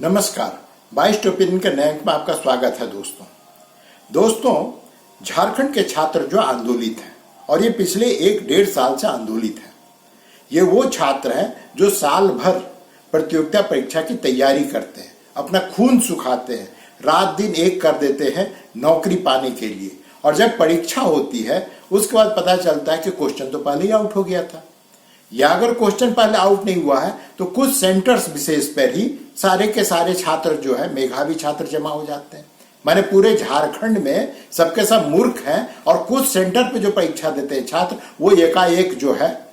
नमस्कार, 22 ओपिनियन के नए अंक में आपका स्वागत है। दोस्तों, झारखंड के छात्र जो आंदोलित हैं और ये पिछले 1-1.5 साल से आंदोलित हैं, ये वो छात्र हैं जो साल भर प्रतियोगिता परीक्षा की तैयारी करते हैं, अपना खून सुखाते हैं, रात दिन एक कर देते हैं नौकरी पाने के लिए। और जब परीक्षा होती है उसके बाद पता चलता है कि क्वेश्चन तो पहले ही आउट हो गया था, या अगर क्वेश्चन पहले आउट नहीं हुआ है तो कुछ सेंटर्स विशेष पर ही सारे के सारे छात्र जो है मेधावी छात्र जमा हो जाते हैं। माने पूरे झारखंड में सबके सब मूर्ख हैं और कुछ सेंटर पे जो परीक्षा देते हैं छात्र वो एकाएक जो है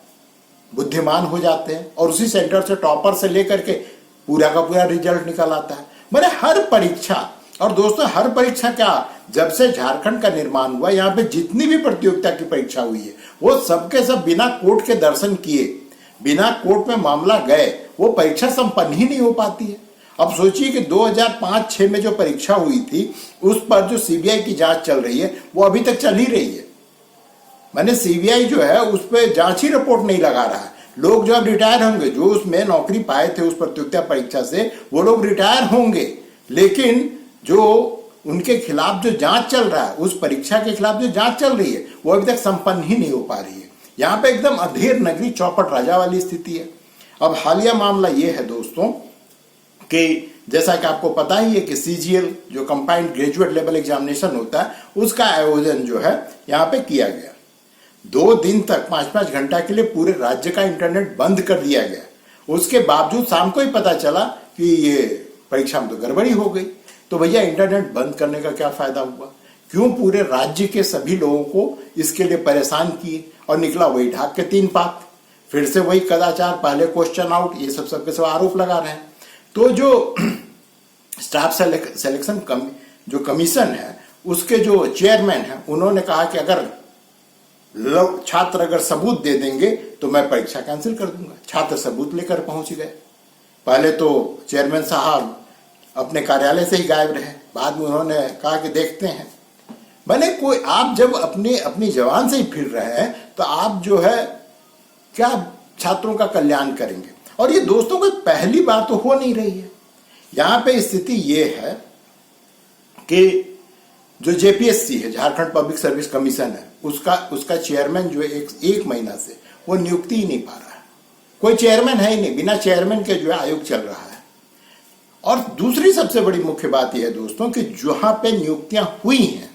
बुद्धिमान हो जाते हैं और उसी सेंटर से टॉपर से लेकर के पूरा का पूरा रिजल्ट निकल आता है। माने हर परीक्षा, और दोस्तों हर परीक्षा क्या, जब से झारखंड का निर्माण हुआ यहाँ पे जितनी भी प्रतियोगिता की परीक्षा हुई है वो सबके सब बिना कोर्ट के दर्शन किए, बिना कोर्ट में मामला गए वो परीक्षा संपन्न ही नहीं हो पाती है। अब सोचिए कि 2005-6 में जो परीक्षा हुई थी उस पर जो सीबीआई की जांच चल रही है वो अभी तक चल ही रही है। मैंने सीबीआई जो है उस पर जांच ही रिपोर्ट नहीं लगा रहा है। लोग जो अब रिटायर होंगे, जो उसमें नौकरी पाए थे उस प्रतियोगिता परीक्षा से, वो लोग रिटायर होंगे, लेकिन जो उनके खिलाफ जो जांच चल रहा है, उस परीक्षा के खिलाफ जो जांच चल रही है वो अभी तक संपन्न ही नहीं हो पा रही है। यहाँ पे एकदम अधीर नगरी चौपट राजा वाली स्थिति है। अब हालिया मामला ये है दोस्तों कि जैसा कि आपको पता ही है कि सीजीएल जो कंबाइंड ग्रेजुएट लेवल एग्जामिनेशन होता है उसका आयोजन जो है यहाँ पे किया गया। 2 दिन तक 5-5 घंटा के लिए पूरे राज्य का इंटरनेट बंद कर दिया गया। उसके बावजूद शाम को ही पता चला कि ये परीक्षा में तो गड़बड़ी हो गई। तो भैया इंटरनेट बंद करने का क्या फायदा हुआ? क्यों पूरे राज्य के सभी लोगों को इसके लिए परेशान किए? और निकला वही ढाक के 3 पात, फिर से वही कदाचार, पहले क्वेश्चन आउट, ये सबके सब आरोप लगा रहे हैं। तो जो स्टाफ सिलेक्शन जो कमीशन है उसके जो चेयरमैन है उन्होंने कहा कि अगर छात्र अगर सबूत दे देंगे तो मैं परीक्षा कैंसिल कर दूंगा। छात्र सबूत लेकर पहुंच गए। पहले तो चेयरमैन साहब अपने कार्यालय से ही गायब रहे, बाद में उन्होंने कहा कि देखते हैं। मैंने कोई, आप जब अपनी जवान से ही फिर रहे हैं तो आप जो है क्या छात्रों का कल्याण करेंगे? और ये दोस्तों कोई पहली बार तो हो नहीं रही है। यहां पे स्थिति ये है कि जो जेपीएससी है, झारखंड पब्लिक सर्विस कमीशन है, उसका चेयरमैन जो एक महीना से वो नियुक्ति ही नहीं पा रहा है। कोई चेयरमैन है ही नहीं, बिना चेयरमैन के जो है आयोग चल रहा है। और दूसरी सबसे बड़ी मुख्य बात यह है दोस्तों कि जहां पे नियुक्तियां हुई हैं,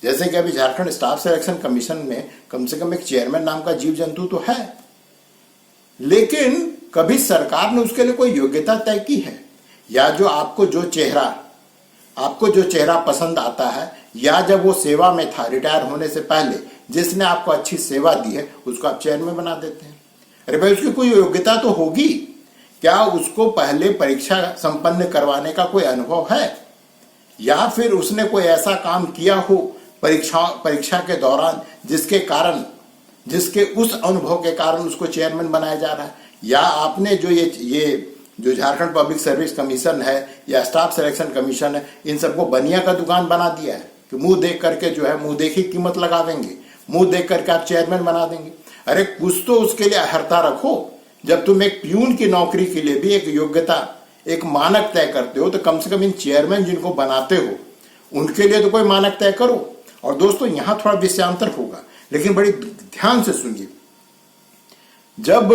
जैसे कि अभी झारखंड स्टाफ सिलेक्शन कमीशन में कम से कम एक चेयरमैन नाम का जीव जंतु तो है, लेकिन कभी सरकार ने उसके लिए कोई योग्यता तय की है? या जो आपको जो चेहरा पसंद आता है, या जब वो सेवा में था रिटायर होने से पहले जिसने आपको अच्छी सेवा दी है उसको आप चेयरमैन बना देते हैं। अरे भाई, उसकी कोई योग्यता तो होगी। क्या उसको पहले परीक्षा संपन्न करवाने का कोई अनुभव है, या फिर उसने कोई ऐसा काम किया हो परीक्षा के दौरान जिसके उस अनुभव के कारण उसको चेयरमैन बनाया जा रहा है? या आपने जो ये जो झारखंड पब्लिक सर्विस कमीशन है या स्टाफ सिलेक्शन कमीशन है, इन सबको बनिया का दुकान बना दिया है कि मुंह देख करके जो है मुंह देखी कीमत लगा देंगे, मुंह देख करके आप चेयरमैन बना देंगे। अरे कुछ तो उसके लिए अहर्ता रखो। जब तुम एक प्यून की नौकरी के लिए भी एक योग्यता, एक मानक तय करते हो तो कम से कम इन चेयरमैन जिनको बनाते हो उनके लिए तो कोई मानक तय करो। और दोस्तों यहां थोड़ा विषयांतर होगा, लेकिन बड़ी ध्यान से सुनिए। जब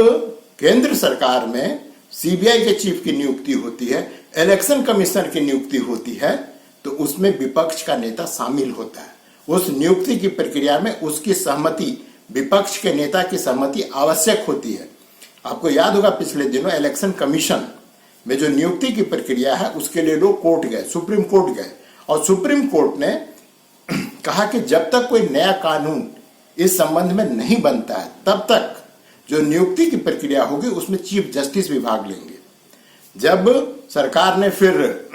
केंद्र सरकार में सीबीआई के चीफ की नियुक्ति होती है, इलेक्शन कमिश्नर की नियुक्ति होती है, तो उसमें विपक्ष का नेता शामिल होता है। उस नियुक्ति की प्रक्रिया में उसकी सहमति, विपक्ष के नेता की सहमति आवश्यक होती है। आपको याद होगा पिछले दिनों इलेक्शन कमीशन में जो नियुक्ति की प्रक्रिया है उसके लिए लोग कोर्ट गए, सुप्रीम कोर्ट गए, और सुप्रीम कोर्ट ने कहा कि जब तक कोई नया कानून इस संबंध में नहीं बनता है तब तक जो नियुक्ति की प्रक्रिया होगी उसमें चीफ जस्टिस भी भाग लेंगे। जब सरकार ने फिर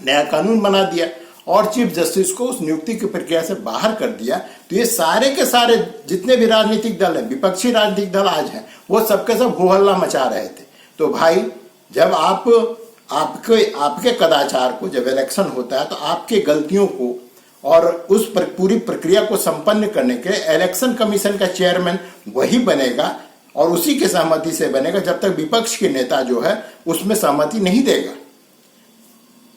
नया कानून बना दिया और चीफ जस्टिस को उस नियुक्ति की प्रक्रिया से बाहर कर दिया, तो ये सारे के सारे जितने भी राजनीतिक दल हैं, विपक्षी राजनीतिक दल आज हैं, वो सबके सब हो हल्ला मचा रहे थे। तो भाई, जब आपके कदाचार को, जब इलेक्शन होता है तो आपके गलतियों को और उस पूरी प्रक्रिया को संपन्न करने के लिए इलेक्शन कमीशन का चेयरमैन वही बनेगा और उसी के सहमति से बनेगा जब तक विपक्ष के नेता जो है उसमें सहमति नहीं देगा।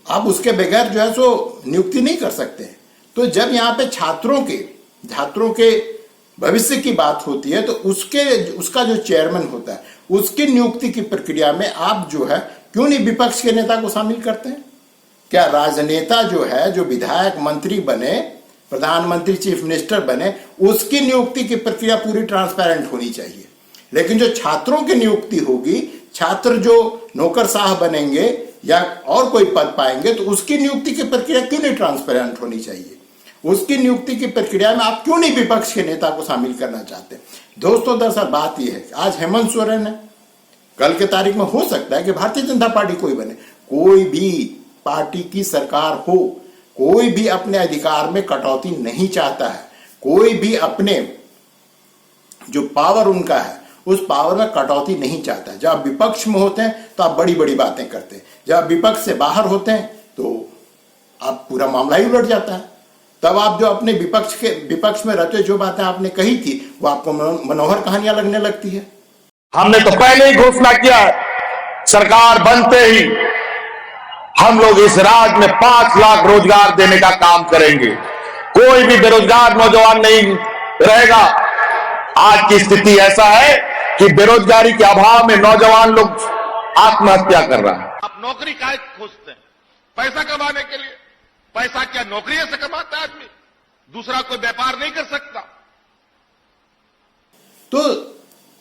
आप उसके बगैर जो है सो नियुक्ति नहीं कर सकते। तो जब यहाँ पे छात्रों के भविष्य की बात होती है तो उसका जो चेयरमैन होता है उसकी नियुक्ति की प्रक्रिया में आप जो है क्यों नहीं विपक्ष के नेता को शामिल करते हैं? क्या राजनेता जो है, जो विधायक मंत्री बने, प्रधानमंत्री चीफ मिनिस्टर बने, उसकी नियुक्ति की प्रक्रिया पूरी ट्रांसपेरेंट होनी चाहिए। लेकिन जो छात्रों की नियुक्ति होगी, छात्र जो नौकरशाह बनेंगे या और कोई पद पाएंगे तो उसकी नियुक्ति की प्रक्रिया क्यों नहीं ट्रांसपेरेंट होनी चाहिए? उसकी नियुक्ति की प्रक्रिया में आप क्यों नहीं विपक्ष के नेता को शामिल करना चाहते? दोस्तों, दरअसल बात यह है, आज हेमंत सोरेन है, कल के तारीख में हो सकता है कि भारतीय जनता पार्टी कोई बने। कोई भी पार्टी की सरकार हो, कोई भी अपने अधिकार में कटौती नहीं चाहता है, कोई भी अपने जो पावर उनका है उस पावर में कटौती नहीं चाहता है। जब आप विपक्ष में होते हैं तो आप बड़ी बड़ी बातें करते हैं, जब आप विपक्ष से बाहर होते हैं तो आप पूरा मामला ही उलट जाता है। तब आप जो अपने विपक्ष में रहते जो बातें आपने कही थी वो आपको मनोहर कहानियां लगने लगती है। हमने तो पहले ही घोषणा किया, सरकार बनते ही हम लोग इस राज्य में 5 लाख रोजगार देने का काम करेंगे। कोई भी बेरोजगार नौजवान नहीं रहेगा। आज की स्थिति ऐसा है कि बेरोजगारी के अभाव में नौजवान लोग आत्महत्या कर रहा है। आप नौकरी काहे खोजते हैं? पैसा कमाने के लिए। पैसा क्या नौकरी से कमाता है आदमी? दूसरा कोई व्यापार नहीं कर सकता। तो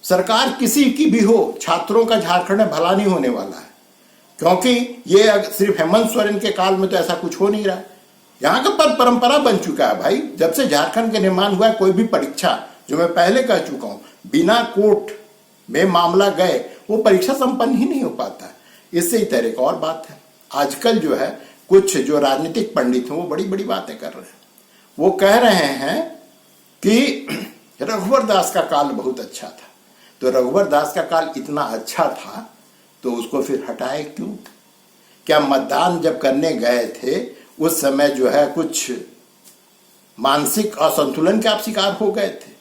सरकार किसी की भी हो, छात्रों का झारखंड में भला नहीं होने वाला है, क्योंकि ये सिर्फ हेमंत सोरेन के काल में तो ऐसा कुछ हो नहीं रहा है। यहाँ का परंपरा बन चुका है भाई। जब से झारखंड का निर्माण हुआ है, कोई भी परीक्षा, जो मैं पहले कह चुका हूं, बिना कोर्ट में मामला गए वो परीक्षा संपन्न ही नहीं हो पाता है। इससे ही तरह और बात है, आजकल जो है कुछ जो राजनीतिक पंडित हैं वो बड़ी बड़ी बातें कर रहे हैं। वो कह रहे हैं कि रघुवर दास का काल बहुत अच्छा था। तो रघुवर दास का काल इतना अच्छा था तो उसको फिर हटाए क्यों? क्या मतदान जब करने गए थे उस समय जो है कुछ मानसिक असंतुलन के आप शिकार हो गए थे?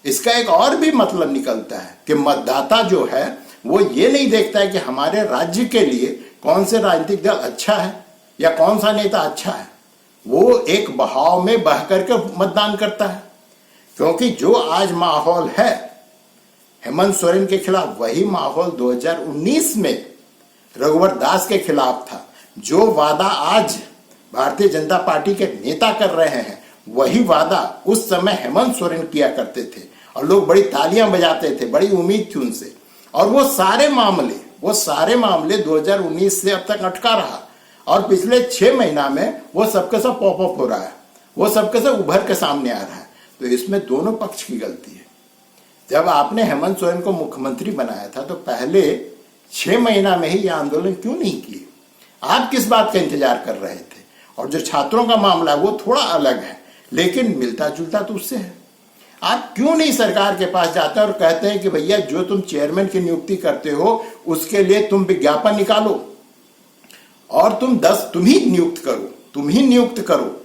इसका एक और भी मतलब निकलता है कि मतदाता जो है वो ये नहीं देखता है कि हमारे राज्य के लिए कौन से राजनीतिक दल अच्छा है या कौन सा नेता अच्छा है। वो एक बहाव में बह करके मतदान करता है, क्योंकि जो आज माहौल है हेमंत सोरेन के खिलाफ, वही माहौल 2019 में रघुवर दास के खिलाफ था। जो वादा आज भारतीय जनता पार्टी के नेता कर रहे हैं वही वादा उस समय हेमंत सोरेन किया करते थे और लोग बड़ी तालियां बजाते थे, बड़ी उम्मीद थी उनसे। और वो सारे मामले 2019 से अब तक अटका रहा और पिछले 6 महीना में वो सबके सब पॉपअप हो रहा है, वो सबके सब उभर के सामने आ रहा है। तो इसमें दोनों पक्ष की गलती है। जब आपने हेमंत सोरेन को मुख्यमंत्री बनाया था तो पहले 6 महीना में ही यह आंदोलन क्यों नहीं किए? आप किस बात का इंतजार कर रहे थे? और जो छात्रों का मामला वो थोड़ा अलग है, लेकिन मिलता जुलता तो उससे है। आप क्यों नहीं सरकार के पास जाते हैं और कहते हैं कि भैया जो तुम चेयरमैन की नियुक्ति करते हो उसके लिए तुम विज्ञापन निकालो और तुम ही नियुक्त करो।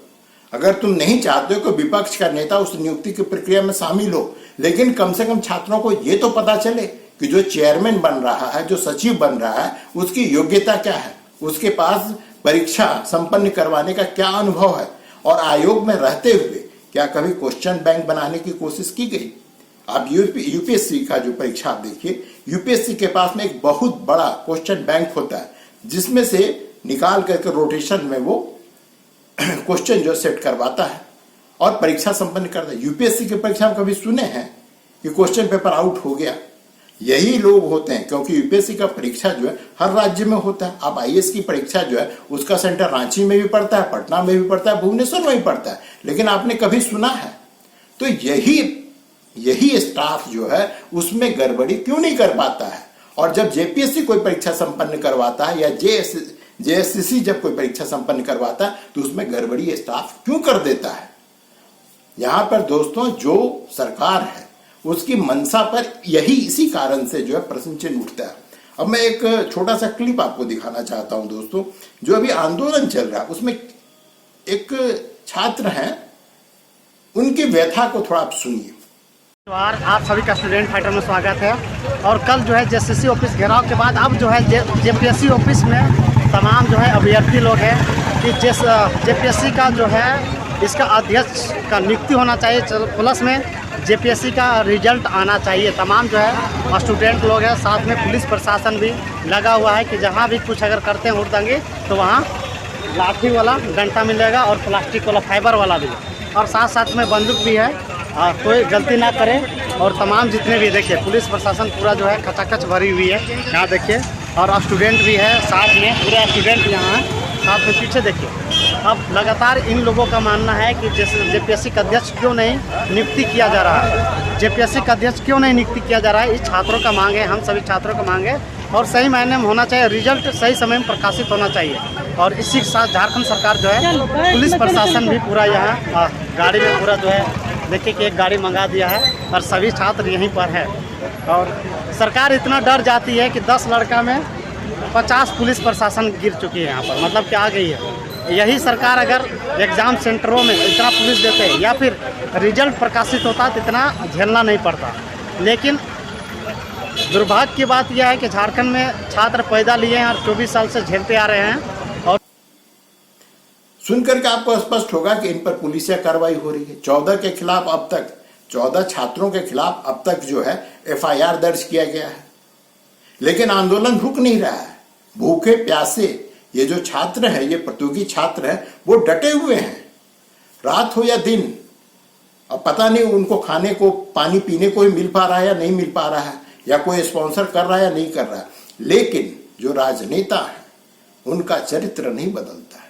अगर तुम नहीं चाहते हो कि विपक्ष का नेता उस नियुक्ति की प्रक्रिया में शामिल हो, लेकिन कम से कम छात्रों को यह तो पता चले कि जो चेयरमैन बन रहा है, जो सचिव बन रहा है, उसकी योग्यता क्या है, उसके पास परीक्षा संपन्न करवाने का क्या अनुभव है, और आयोग में रहते हुए क्या कभी क्वेश्चन बैंक बनाने की कोशिश की गई? आप यूपीएससी का जो परीक्षा आप देखिए, यूपीएससी के पास में एक बहुत बड़ा क्वेश्चन बैंक होता है जिसमें से निकाल करके रोटेशन में वो क्वेश्चन जो सेट करवाता है और परीक्षा संपन्न करता है। यूपीएससी की परीक्षा में कभी सुने हैं कि क्वेश्चन पेपर आउट हो गया? यही लोग होते हैं, क्योंकि यूपीएससी का परीक्षा जो है हर राज्य में होता है। अब आईएएस की परीक्षा जो है उसका सेंटर रांची में भी पड़ता है, पटना में भी पड़ता है, भुवनेश्वर में भी पड़ता है, लेकिन आपने कभी सुना है? तो यही स्टाफ जो है उसमें गड़बड़ी क्यों नहीं कर पाता है? और जब जेपीएससी कोई परीक्षा संपन्न करवाता है या जेएससीसी जब कोई परीक्षा संपन्न करवाता है तो उसमें गड़बड़ी स्टाफ क्यों कर देता है? यहां पर दोस्तों जो सरकार है उसकी मंशा पर इसी कारण से जो है प्रश्न चिन्ह उठता है। अब मैं एक छोटा सा क्लिप आपको दिखाना चाहता हूं दोस्तों। जो अभी आंदोलन चल रहा है उसमें एक छात्र हैं, उनकी व्यथा को थोड़ा आप सुनिए। आप सभी का स्टूडेंट फाइटर में स्वागत है। और कल जो है जेएससीसी ऑफिस घेराव के बाद अब जो है जेपीएससी ऑफिस में तमाम जो है अभ्यर्थी लोग हैं कि जिस जेपीएससी का जो है इसका अध्यक्ष का नियुक्ति होना चाहिए, प्लस में जेपीएससी का रिजल्ट आना चाहिए। तमाम जो है स्टूडेंट लोग हैं, साथ में पुलिस प्रशासन भी लगा हुआ है कि जहाँ भी कुछ अगर करते हैं हुड़दंगी तो वहाँ लाठी वाला डंडा मिलेगा और प्लास्टिक वाला फाइबर वाला भी, और साथ साथ में बंदूक भी है। कोई गलती ना करे। और तमाम जितने भी देखिए पुलिस प्रशासन पूरा जो है खचाखच भरी हुई है, यहाँ देखिए, और स्टूडेंट भी है साथ में, पूरा स्टूडेंट यहाँ है साथ में। पीछे देखिए, अब लगातार इन लोगों का मानना है कि जैसे जेपीएससी का अध्यक्ष क्यों नहीं नियुक्ति किया जा रहा है, जेपीएससी का अध्यक्ष क्यों नहीं नियुक्ति किया जा रहा है। इस छात्रों का मांग है, हम सभी छात्रों का मांग है, और सही मायने में होना चाहिए, रिजल्ट सही समय में प्रकाशित होना चाहिए। और इसी के साथ झारखंड सरकार जो है, पुलिस प्रशासन भी पूरा यहाँ गाड़ी में पूरा जो है देखिए कि एक गाड़ी मंगा दिया है और सभी छात्र यहीं पर है। और सरकार इतना डर जाती है कि 10 लड़का में 50 पुलिस प्रशासन गिर चुकी है यहाँ पर, मतलब कि आ गई है। यही सरकार अगर एग्ज़ाम सेंटरों में इतना पुलिस देते या फिर रिजल्ट प्रकाशित होता तो इतना झेलना नहीं पड़ता। लेकिन दुर्भाग्य की बात यह है कि झारखंड में छात्र पैदा लिए हैं और 24 साल से झेलते आ रहे हैं। और सुनकर के आपको स्पष्ट होगा कि इन पर पुलिसिया कार्रवाई हो रही है। 14 के खिलाफ अब तक 14 छात्रों के खिलाफ अब तक जो है एफआईआर दर्ज किया गया है, लेकिन आंदोलन रुक नहीं रहा है। भूखे प्यासे ये जो छात्र हैं, ये प्रतियोगी छात्र हैं, वो डटे हुए हैं, रात हो या दिन। अब पता नहीं उनको खाने को, पानी पीने को ही मिल पा रहा है या नहीं मिल पा रहा है, या कोई स्पॉन्सर कर रहा है या नहीं कर रहा है। लेकिन जो राजनेता है उनका चरित्र नहीं बदलता है।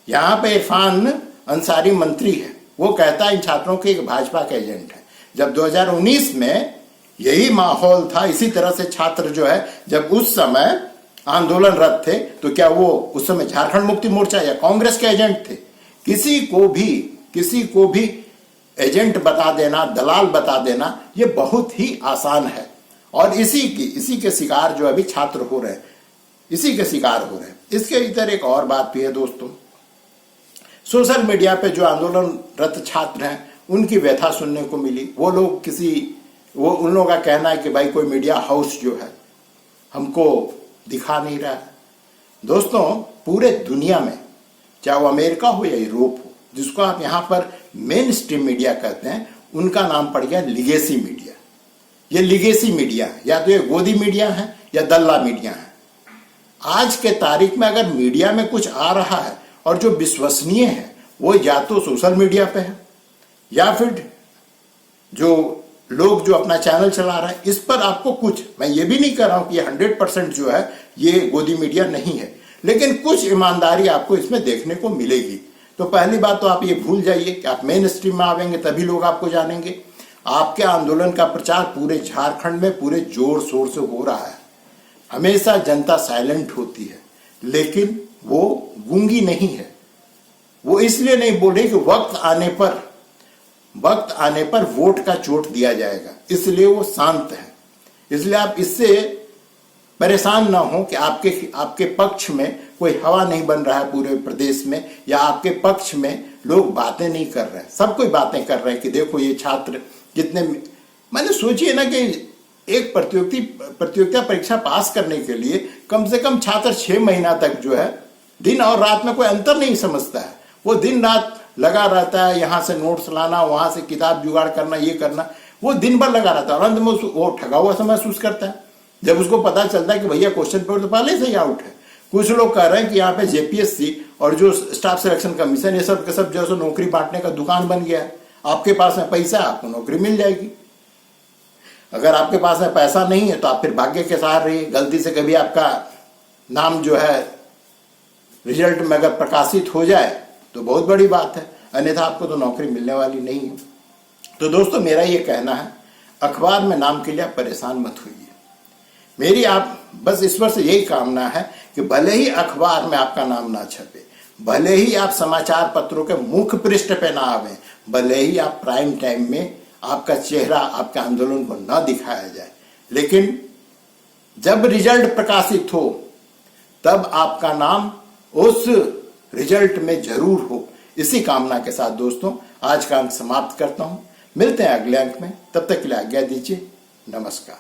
यहाँ पे इरफान अंसारी मंत्री है, वो कहता है इन छात्रों के एक भाजपा के एजेंट है। जब 2019 में यही माहौल था, इसी तरह से छात्र जो है जब उस समय आंदोलनरत थे, तो क्या वो उस समय झारखंड मुक्ति मोर्चा या कांग्रेस के एजेंट थे? किसी को भी एजेंट बता देना, दलाल बता देना, ये बहुत ही आसान है। और इसी के शिकार जो अभी छात्र हो रहे हैं, इसी के शिकार हो रहे हैं। इसके इधर एक और बात भी है दोस्तों, सोशल मीडिया पे जो आंदोलनरत छात्र हैं उनकी व्यथा सुनने को मिली। वो लोग उन लोगों का कहना है कि भाई कोई मीडिया हाउस जो है हमको दिखा नहीं रहा है। दोस्तों, पूरे दुनिया में, चाहे वो अमेरिका हो या यूरोप हो, जिसको आप यहाँ पर मेन स्ट्रीम मीडिया कहते हैं, उनका नाम पड़ गया लिगेसी मीडिया। ये लिगेसी मीडिया है, या तो ये गोदी मीडिया है या दल्ला मीडिया है। आज के तारीख में अगर मीडिया में कुछ आ रहा है और जो विश्वसनीय है, वो या तो सोशल मीडिया पे है, या फिर जो लोग जो अपना चैनल चला रहा है, इस पर आपको कुछ, मैं ये भी नहीं कर रहा हूं कि 100% जो है ये गोदी मीडिया नहीं है, लेकिन कुछ ईमानदारी आपको इसमें देखने को मिलेगी। तो पहली बात तो आप ये भूल जाइए कि आप मेन स्ट्रीम में आवेंगे तभी लोग आपको जानेंगे। आपके आंदोलन का प्रचार पूरे झारखंड में पूरे जोर शोर से हो रहा है। हमेशा जनता साइलेंट होती है, लेकिन वो गूंगी नहीं है। वो इसलिए नहीं बोल रही कि वक्त आने पर वोट का चोट दिया जाएगा, इसलिए वो शांत है। इसलिए आप इससे परेशान ना हो कि आपके पक्ष में कोई हवा नहीं बन रहा है पूरे प्रदेश में, या आपके पक्ष में लोग बातें नहीं कर रहे हैं। सब कोई बातें कर रहे हैं कि देखो ये छात्र कितने, मैंने सोचिए ना कि एक प्रतियोगिता परीक्षा पास करने के लिए कम से कम छात्र 6 महीना तक जो है दिन और रात में कोई अंतर नहीं समझता है। वो दिन रात लगा रहता है, यहाँ से नोट्स लाना, वहां से किताब जुगाड़ करना, ये करना, वो दिन भर लगा रहता है और अंत में वो ठगा हुआ सा महसूस करता है जब उसको पता चलता है कि भैया क्वेश्चन पेपर तो पहले से ही आउट है। कुछ लोग कह रहे हैं कि यहाँ पे जेपीएससी और जो स्टाफ सिलेक्शन कमीशन, ये सब के सब जो है नौकरी बांटने का दुकान बन गया है। आपके पास में पैसा है, आपको नौकरी मिल जाएगी। अगर आपके पास में पैसा नहीं है तो आप फिर भाग्य के सहारे रहिए। गलती से कभी आपका नाम जो है रिजल्ट में अगर प्रकाशित हो जाए तो बहुत बड़ी बात है, अन्यथा आपको तो नौकरी मिलने वाली नहीं है। तो दोस्तों, मेरा ये कहना है, अखबार में नाम के लिए आप परेशान मत होइए। मेरी आप बस ईश्वर से यही कामना है कि भले ही अखबार में आपका नाम ना छपे, भले ही आप समाचार पत्रों के मुख्य पृष्ठ पे ना आवे, भले ही आप प्राइम टाइम में आपका चेहरा आपके आंदोलन को ना दिखाया जाए, लेकिन जब रिजल्ट प्रकाशित हो तब आपका नाम उस रिजल्ट में जरूर हो। इसी कामना के साथ दोस्तों आज का अंक समाप्त करता हूं। मिलते हैं अगले अंक में, तब तक के लिए आज्ञा दीजिए। नमस्कार।